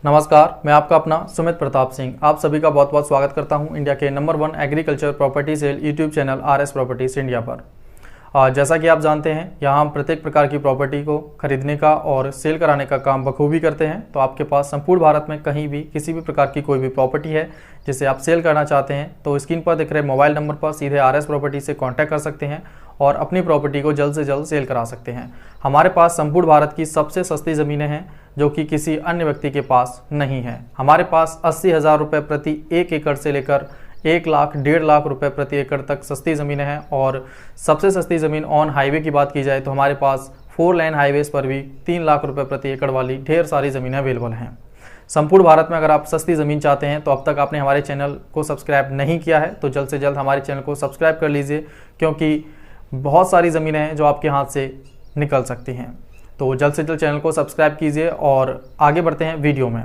नमस्कार, मैं आपका अपना सुमित प्रताप सिंह आप सभी का बहुत बहुत स्वागत करता हूं इंडिया के number 1 agriculture property sale YouTube channel RS properties India पर। जैसा कि आप जानते हैं, यहाँ हम प्रत्येक प्रकार की प्रॉपर्टी को खरीदने का और सेल कराने का काम बखूबी करते हैं। तो आपके पास संपूर्ण भारत में कहीं भी किसी भी प्रकार की कोई भी प्रॉपर्टी है जिसे आप सेल करना चाहते हैं तो स्क्रीन पर दिख रहे मोबाइल नंबर पर सीधे आरएस प्रॉपर्टी से कॉन्टैक्ट कर सकते हैं और अपनी प्रॉपर्टी को जल्द से जल्द सेल करा सकते हैं। हमारे पास संपूर्ण भारत की सबसे सस्ती ज़मीनें हैं जो कि किसी अन्य व्यक्ति के पास नहीं है। हमारे पास 80,000 रुपये प्रति 1 एकड़ से लेकर 1 लाख 1.5 लाख रुपए प्रति एकड़ तक सस्ती ज़मीनें हैं। और सबसे सस्ती ज़मीन ऑन हाईवे की बात की जाए तो हमारे पास 4 लेन हाईवेज़ पर भी 3 लाख रुपए प्रति एकड़ वाली ढेर सारी ज़मीनें अवेलेबल हैं। संपूर्ण भारत में अगर आप सस्ती ज़मीन चाहते हैं तो अब तक आपने हमारे चैनल को सब्सक्राइब नहीं किया है तो जल्द से जल्द हमारे चैनल को सब्सक्राइब कर लीजिए, क्योंकि बहुत सारी ज़मीनें हैं जो आपके हाथ से निकल सकती हैं। तो जल्द से जल्द चैनल को सब्सक्राइब कीजिए और आगे बढ़ते हैं वीडियो में।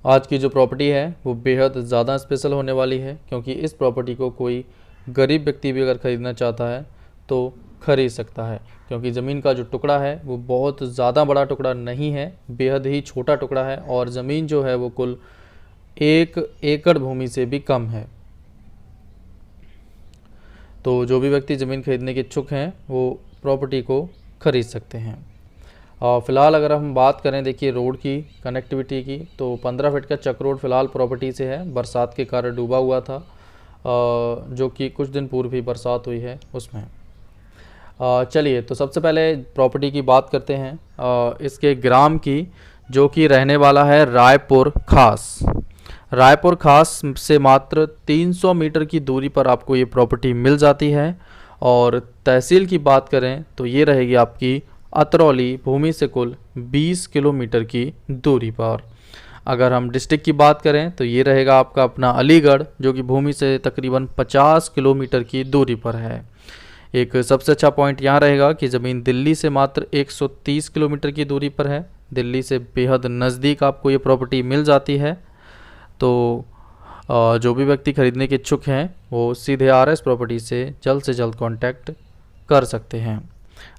आज की जो प्रॉपर्टी है वो बेहद ज़्यादा स्पेशल होने वाली है, क्योंकि इस प्रॉपर्टी को कोई गरीब व्यक्ति भी अगर ख़रीदना चाहता है तो खरीद सकता है, क्योंकि ज़मीन का जो टुकड़ा है वो बहुत ज़्यादा बड़ा टुकड़ा नहीं है, बेहद ही छोटा टुकड़ा है और ज़मीन जो है वो कुल 1 एकड़ भूमि से भी कम है। तो जो भी व्यक्ति ज़मीन खरीदने के इच्छुक हैं वो प्रॉपर्टी को खरीद सकते हैं। और फ़िलहाल अगर हम बात करें देखिए रोड की कनेक्टिविटी की, तो 15 फीट का चक रोड फ़िलहाल प्रॉपर्टी से है। बरसात के कारण डूबा हुआ था, जो कि कुछ दिन पूर्व ही बरसात हुई है उसमें। चलिए तो सबसे पहले प्रॉपर्टी की बात करते हैं इसके ग्राम की, जो कि रहने वाला है रायपुर खास। रायपुर खास से मात्र 300 मीटर की दूरी पर आपको ये प्रॉपर्टी मिल जाती है। और तहसील की बात करें तो ये रहेगी आपकी अतरौली, भूमि से कुल 20 किलोमीटर की दूरी पर। अगर हम डिस्ट्रिक्ट की बात करें तो ये रहेगा आपका अपना अलीगढ़, जो कि भूमि से तकरीबन 50 किलोमीटर की दूरी पर है। एक सबसे अच्छा पॉइंट यहाँ रहेगा कि ज़मीन दिल्ली से मात्र 130 किलोमीटर की दूरी पर है। दिल्ली से बेहद नज़दीक आपको ये प्रॉपर्टी मिल जाती है। तो जो भी व्यक्ति खरीदने के इच्छुक हैं वो सीधे आरएस प्रॉपर्टी से जल्द कांटेक्ट कर सकते हैं।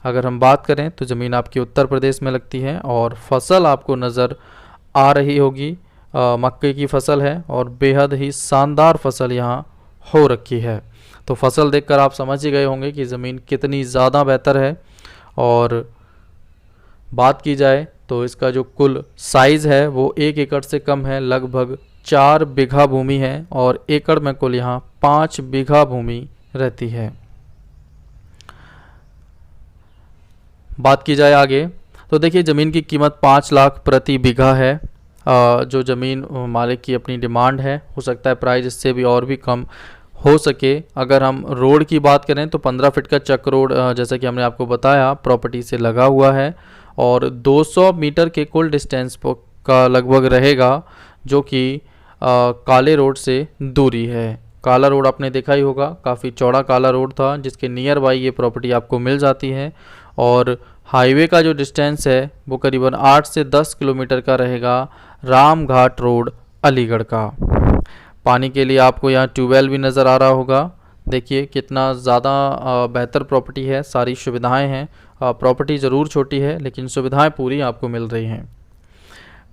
अगर हम बात करें तो ज़मीन आपकी उत्तर प्रदेश में लगती है और फसल आपको नज़र आ रही होगी, मक्के की फसल है और बेहद ही शानदार फसल यहाँ हो रखी है। तो फसल देखकर आप समझ ही गए होंगे कि ज़मीन कितनी ज़्यादा बेहतर है। और बात की जाए तो इसका जो कुल साइज़ है वो 1 एकड़ से कम है, लगभग 4 बीघा भूमि है और एकड़ में कुल यहाँ 5 बीघा भूमि रहती है। बात की जाए आगे तो देखिए ज़मीन की कीमत 5 लाख प्रति बीघा है। जो ज़मीन मालिक की अपनी डिमांड है, हो सकता है प्राइस इससे भी और भी कम हो सके। अगर हम रोड की बात करें तो 15 फीट का चक रोड, जैसा कि हमने आपको बताया, प्रॉपर्टी से लगा हुआ है और 200 मीटर के कुल डिस्टेंस का लगभग रहेगा, जो कि काले रोड से दूरी है। काला रोड आपने देखा ही होगा, काफ़ी चौड़ा काला रोड था जिसके नियर बाई ये प्रॉपर्टी आपको मिल जाती है। और हाईवे का जो डिस्टेंस है वो करीबन 8 से 10 किलोमीटर का रहेगा, राम घाट रोड अलीगढ़ का। पानी के लिए आपको यहाँ ट्यूबवेल भी नज़र आ रहा होगा। देखिए कितना ज़्यादा बेहतर प्रॉपर्टी है, सारी सुविधाएं हैं। प्रॉपर्टी ज़रूर छोटी है लेकिन सुविधाएं पूरी आपको मिल रही हैं।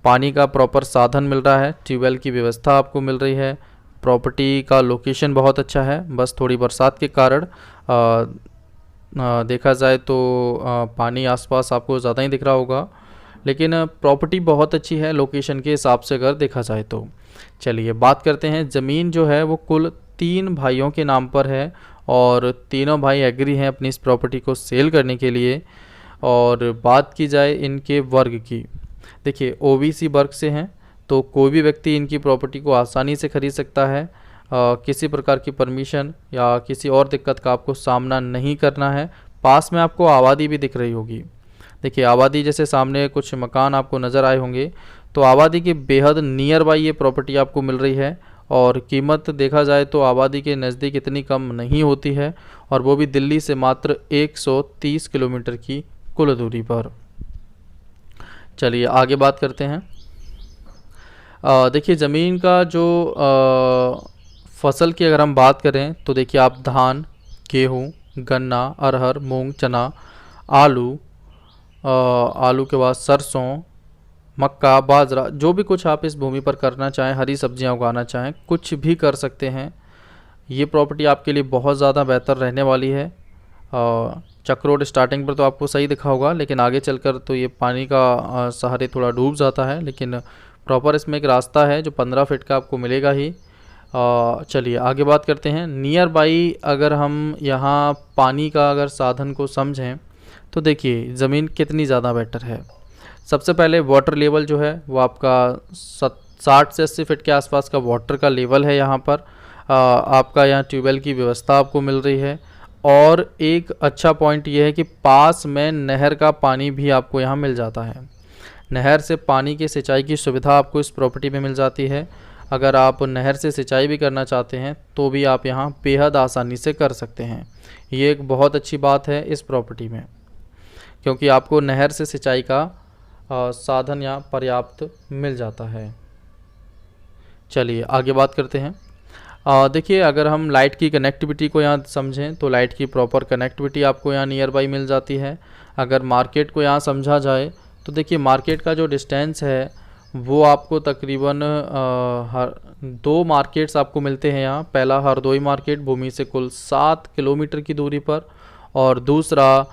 पानी का प्रॉपर साधन मिल रहा है, ट्यूबवेल की व्यवस्था आपको मिल रही है। प्रॉपर्टी का लोकेशन बहुत अच्छा है, बस थोड़ी बरसात के कारण देखा जाए तो पानी आसपास आपको ज़्यादा ही दिख रहा होगा, लेकिन प्रॉपर्टी बहुत अच्छी है लोकेशन के हिसाब से अगर देखा जाए तो। चलिए बात करते हैं। ज़मीन जो है वो कुल 3 भाइयों के नाम पर है और तीनों भाई एग्री हैं अपनी इस प्रॉपर्टी को सेल करने के लिए। और बात की जाए इनके वर्ग की, देखिए ओबीसी वर्ग से हैं, तो कोई भी व्यक्ति इनकी प्रॉपर्टी को आसानी से खरीद सकता है। किसी प्रकार की परमिशन या किसी और दिक्कत का आपको सामना नहीं करना है। पास में आपको आबादी भी दिख रही होगी, देखिए आबादी जैसे सामने कुछ मकान आपको नज़र आए होंगे, तो आबादी के बेहद नियर बाई ये प्रॉपर्टी आपको मिल रही है। और कीमत देखा जाए तो आबादी के नज़दीक इतनी कम नहीं होती है, और वो भी दिल्ली से मात्र 130 किलोमीटर की कुल दूरी पर। चलिए आगे बात करते हैं। देखिए ज़मीन का जो फसल की अगर हम बात करें तो देखिए आप धान, गेहूँ, गन्ना, अरहर, मूंग, चना, आलू, आलू के बाद सरसों, मक्का, बाजरा, जो भी कुछ आप इस भूमि पर करना चाहें, हरी सब्जियां उगाना चाहें, कुछ भी कर सकते हैं। ये प्रॉपर्टी आपके लिए बहुत ज़्यादा बेहतर रहने वाली है। चक रोड स्टार्टिंग पर तो आपको सही दिखा होगा, लेकिन आगे चलकर तो ये पानी का सहारे थोड़ा डूब जाता है, लेकिन प्रॉपर इसमें एक रास्ता है जो 15 फीट का आपको मिलेगा ही। चलिए आगे बात करते हैं। नियर बाई अगर हम यहाँ पानी का अगर साधन को समझें तो देखिए ज़मीन कितनी ज़्यादा बेटर है। सबसे पहले वाटर लेवल जो है वो आपका 60 से 80 फीट के आसपास का वाटर का लेवल है यहाँ पर। आपका यहाँ ट्यूबवेल की व्यवस्था आपको मिल रही है, और एक अच्छा पॉइंट ये है कि पास में नहर का पानी भी आपको यहाँ मिल जाता है। नहर से पानी की सिंचाई की सुविधा आपको इस प्रॉपर्टी में मिल जाती है। अगर आप नहर से सिंचाई भी करना चाहते हैं तो भी आप यहाँ बेहद आसानी से कर सकते हैं। ये एक बहुत अच्छी बात है इस प्रॉपर्टी में, क्योंकि आपको नहर से सिंचाई का साधन यहाँ पर्याप्त मिल जाता है। चलिए आगे बात करते हैं। देखिए अगर हम लाइट की कनेक्टिविटी को यहाँ समझें तो लाइट की प्रॉपर कनेक्टिविटी आपको यहाँ नियर बाई मिल जाती है। अगर मार्केट को यहाँ समझा जाए तो देखिए मार्केट का जो डिस्टेंस है वो आपको तकरीबन 2 मार्केट्स आपको मिलते हैं यहाँ। पहला हरदोई मार्केट भूमि से कुल 7 किलोमीटर की दूरी पर, और दूसरा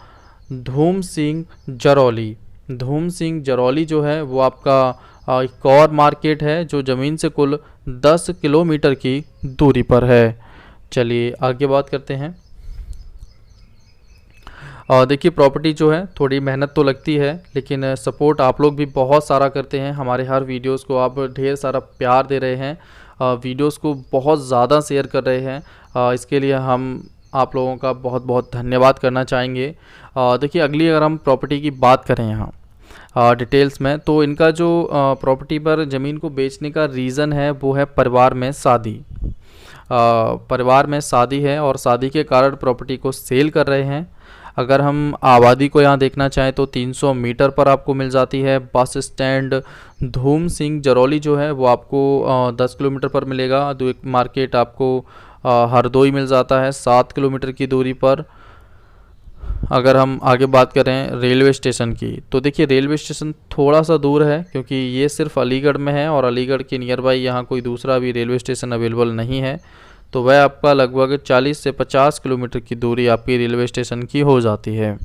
धूम सिंह जरौली। धूम सिंह जरौली जो है वो आपका एक और मार्केट है जो ज़मीन से कुल 10 किलोमीटर की दूरी पर है। चलिए आगे बात करते हैं। देखिए प्रॉपर्टी जो है थोड़ी मेहनत तो लगती है, लेकिन सपोर्ट आप लोग भी बहुत सारा करते हैं। हमारे हर वीडियोस को आप ढेर सारा प्यार दे रहे हैं, वीडियोस को बहुत ज़्यादा शेयर कर रहे हैं। इसके लिए हम आप लोगों का बहुत बहुत धन्यवाद करना चाहेंगे। देखिए अगली अगर हम प्रॉपर्टी की बात करें यहाँ डिटेल्स में, तो इनका जो प्रॉपर्टी पर ज़मीन को बेचने का रीज़न है वो है परिवार में शादी। परिवार में शादी है और शादी के कारण प्रॉपर्टी को सेल कर रहे हैं। अगर हम आबादी को यहाँ देखना चाहें तो 300 मीटर पर आपको मिल जाती है। बस स्टैंड धूम सिंह जरौली जो है वो आपको 10 किलोमीटर पर मिलेगा। एक मार्केट आपको हरदोई मिल जाता है 7 किलोमीटर की दूरी पर। अगर हम आगे बात करें रेलवे स्टेशन की, तो देखिए रेलवे स्टेशन थोड़ा सा दूर है, क्योंकि ये सिर्फ अलीगढ़ में है और अलीगढ़ के नियर बाई यहाँ कोई दूसरा भी रेलवे स्टेशन अवेलेबल नहीं है। तो वह आपका लगभग 40 से 50 किलोमीटर की दूरी आपकी रेलवे स्टेशन की हो जाती है।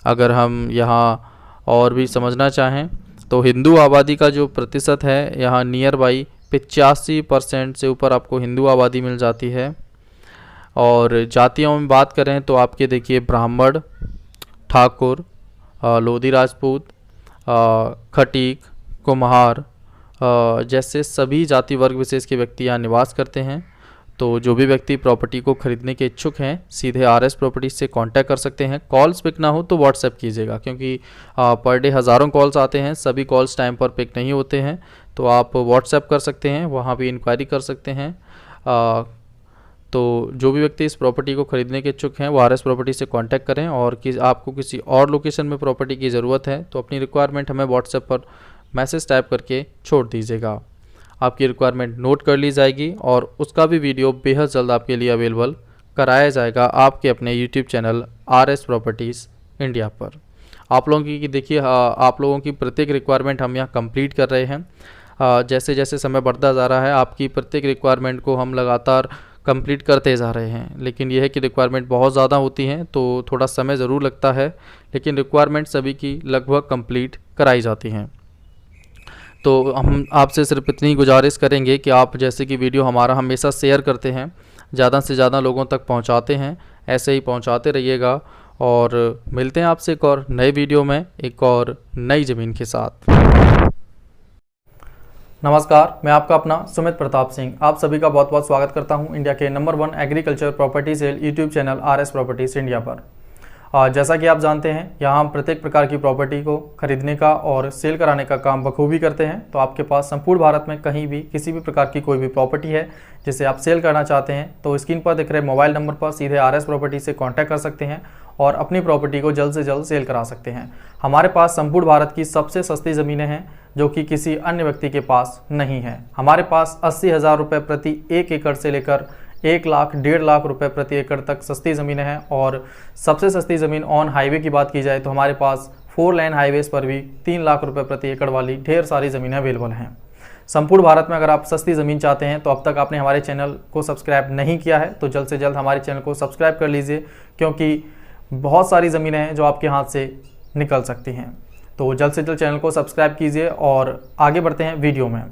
अगर हम यहाँ और भी समझना चाहें तो हिंदू आबादी का जो प्रतिशत है यहाँ नियर बाई 85% से ऊपर आपको हिंदू आबादी मिल जाती है। और जातियों में बात करें तो आपके देखिए ब्राह्मण, ठाकुर, लोधी राजपूत, खटीक, कुम्हार जैसे सभी जाति वर्ग विशेष के व्यक्ति यहाँ निवास करते हैं। तो जो भी व्यक्ति प्रॉपर्टी को खरीदने के इच्छुक हैं सीधे RS प्रॉपर्टीज से कांटेक्ट कर सकते हैं। कॉल्स पिक ना हो तो व्हाट्सएप कीजिएगा, क्योंकि पर डे हज़ारों कॉल्स आते हैं, सभी कॉल्स टाइम पर पिक नहीं होते हैं। तो आप व्हाट्सएप कर सकते हैं, वहाँ भी इंक्वायरी कर सकते हैं। तो जो भी व्यक्ति इस प्रॉपर्टी को खरीदने के इच्छुक हैं वो RS प्रॉपर्टी से कांटेक्ट करें। और आपको किसी और लोकेशन में प्रॉपर्टी की ज़रूरत है तो अपनी रिक्वायरमेंट हमें व्हाट्सएप पर मैसेज टाइप करके छोड़ दीजिएगा। आपकी रिक्वायरमेंट नोट कर ली जाएगी और उसका भी वीडियो बेहद जल्द आपके लिए अवेलेबल कराया जाएगा आपके अपने YouTube channel RS properties India पर। आप लोगों की देखिए आप लोगों की प्रत्येक रिक्वायरमेंट हम यहाँ कंप्लीट कर रहे हैं। जैसे जैसे समय बढ़ता जा रहा है आपकी प्रत्येक रिक्वायरमेंट को हम लगातार कंप्लीट करते जा रहे हैं। लेकिन यह है कि रिक्वायरमेंट बहुत ज़्यादा होती हैं तो थोड़ा समय ज़रूर लगता है, लेकिन रिक्वायरमेंट सभी की लगभग कंप्लीट कराई जाती हैं। तो हम आपसे सिर्फ इतनी गुजारिश करेंगे कि आप जैसे कि वीडियो हमारा हमेशा शेयर करते हैं, ज़्यादा से ज़्यादा लोगों तक पहुंचाते हैं, ऐसे ही पहुंचाते रहिएगा। और मिलते हैं आपसे एक और नए वीडियो में एक और नई ज़मीन के साथ। नमस्कार, मैं आपका अपना सुमित प्रताप सिंह आप सभी का बहुत बहुत स्वागत करता हूं इंडिया के number 1 agriculture property sale YouTube channel RS properties India पर। जैसा कि आप जानते हैं यहाँ हम प्रत्येक प्रकार की प्रॉपर्टी को खरीदने का और सेल कराने का काम बखूबी करते हैं। तो आपके पास संपूर्ण भारत में कहीं भी किसी भी प्रकार की कोई भी प्रॉपर्टी है जिसे आप सेल करना चाहते हैं तो स्क्रीन पर दिख रहे मोबाइल नंबर पर सीधे RS प्रॉपर्टी से कांटेक्ट कर सकते हैं और अपनी प्रॉपर्टी को जल्द से जल्द सेल करा सकते हैं। हमारे पास संपूर्ण भारत की सबसे सस्ती ज़मीनें हैं जो कि किसी अन्य व्यक्ति के पास नहीं है। हमारे पास 80,000 रुपये प्रति 1 एकड़ से लेकर 1 लाख 1.5 लाख रुपए प्रति एकड़ तक सस्ती ज़मीनें हैं। और सबसे सस्ती ज़मीन ऑन हाईवे की बात की जाए तो हमारे पास 4 लेन हाईवेज पर भी 3 लाख रुपए प्रति एकड़ वाली ढेर सारी ज़मीनें अवेलेबल हैं। संपूर्ण भारत में अगर आप सस्ती ज़मीन चाहते हैं तो अब तक आपने हमारे चैनल को सब्सक्राइब नहीं किया है तो जल्द से जल्द हमारे चैनल को सब्सक्राइब कर लीजिए, क्योंकि बहुत सारी ज़मीनें हैं जो आपके हाथ से निकल सकती हैं। तो जल्द से जल्द चैनल को सब्सक्राइब कीजिए और आगे बढ़ते हैं वीडियो में।